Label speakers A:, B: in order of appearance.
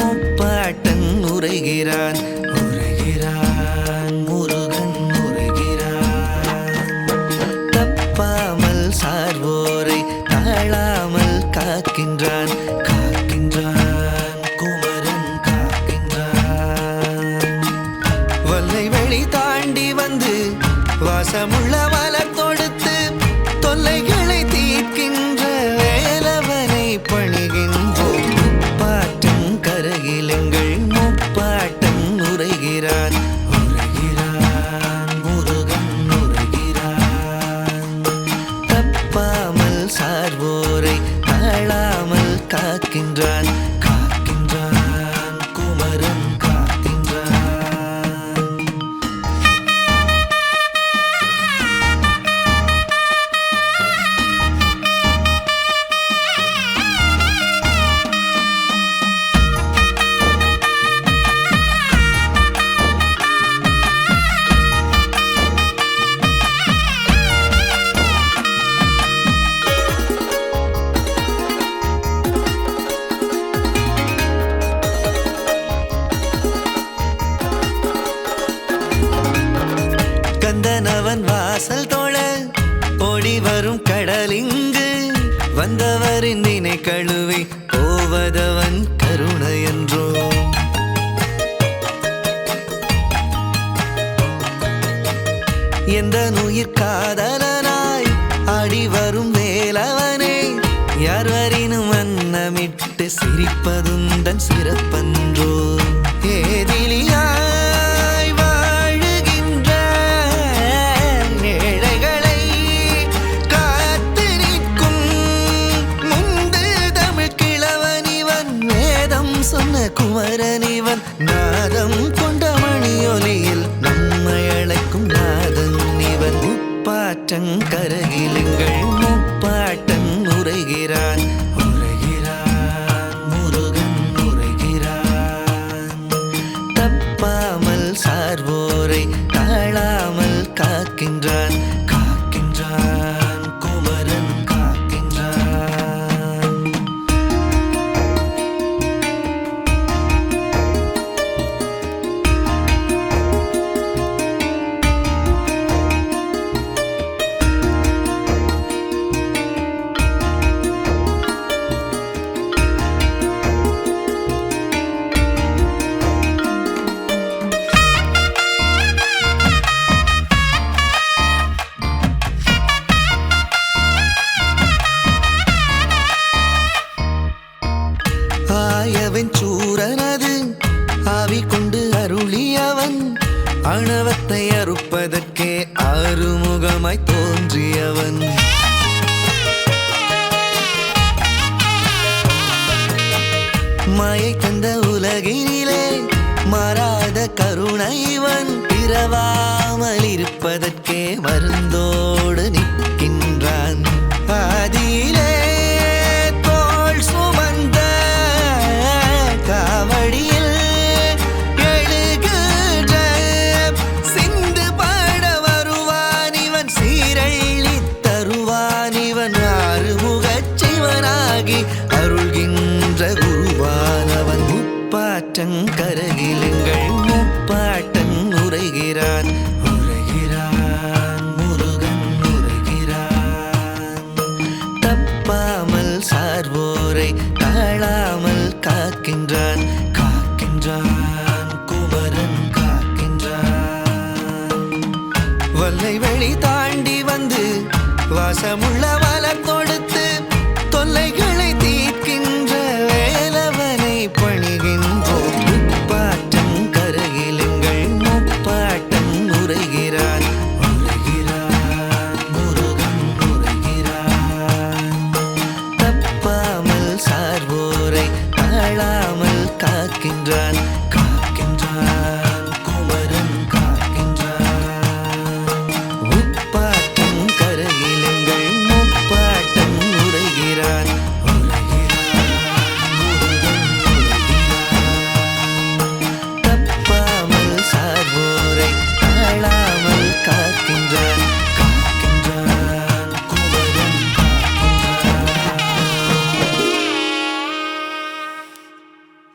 A: முப்பாட்டன் உரைகிறான் உரைகிறான் முருகன் உரைகிறான். தப்பாமல் சார்வோரை தாழாமல் காக்கின்றான் காக்கின்றான் குமரன் காக்கின்றான். வல்லை வெளி தாண்டி வந்து வாசமுள்ள மலர் தொடுத்து தொல்லைகளை தீர்க்கின்ற வேலவனை பணிகின்றோம். முப்பாட்டன் கரையிலங்கள் முப்பாட்டன் உரைகிறான் உரைகிறான் முருகன் உரைகிறான். தப்பாமல் சார்வோரை தாழாமல் காக்கின்றான் காக்கின்றான் குமரன் காக்கின்றான். கந்தனவன் வாசல் தோழ ஓடி வரும் கடலிங்கு வந்தவரின் நினை கழுவி போவதவன் கருணையன்றோ. எந்த உயிர் காதலனாய் ஆடி வரும் வேலவனே யார் வரினும் அன்னமிட்டு சிரிப்பதுந்தன் சிறப்பன்றோ. ஏதிலியாய் வாழுகின்ற ஏழைகளை காத்து நிற்கும் முந்து தமிழ் கிழவனிவன் வேதம் சொன்ன குமரனிவன் நாதம் கொண்ட மணியொலியில் நம்மை அழைக்கும் நாதன் இவன். முப்பாட்டன் கரையிலுங்கள் முப்பாட்டன் உரைகிறான் உரைகிறான் முருகன் உரைகிறான். தப்பாமல் சார்வோரை தாழாமல் காக்கின்றான் காக்கின்றான் குமரன் காக்கின்றான். ஆயவன் சூரனது ஆவி கொண்டு அருளியவன் அணவத்தை அறுப்பதற்கே ஆறுமுகமாய் தோன்றியவன். மாயை தந்த உலகினிலே மாறாத கருணைவன் பிறவாமல் இருப்பதற்கே மருந்தோடு நிற்கின்றான். ஆதியிலே தோள் சுமந்த காவடியில் எழுகின்ற சிந்து பாட வருவான் இவன் சீரழி தருவான் இவன் ஆறுமுகச் சிவனாகி அருள்கின்ற குருவானவன். முப்பாட்டன் கரையிலுங்கள் முப்பாட்டன் உரைகிறான் உரைகிறான் முருகன் உரைகிறான். தப்பாமல் சார்வோரை தாழாமல் காக்கின்றான் காக்கின்றான் குமரன் காக்கின்றான். வல்லை வெளி தாண்டி வந்து வாசமுள்ள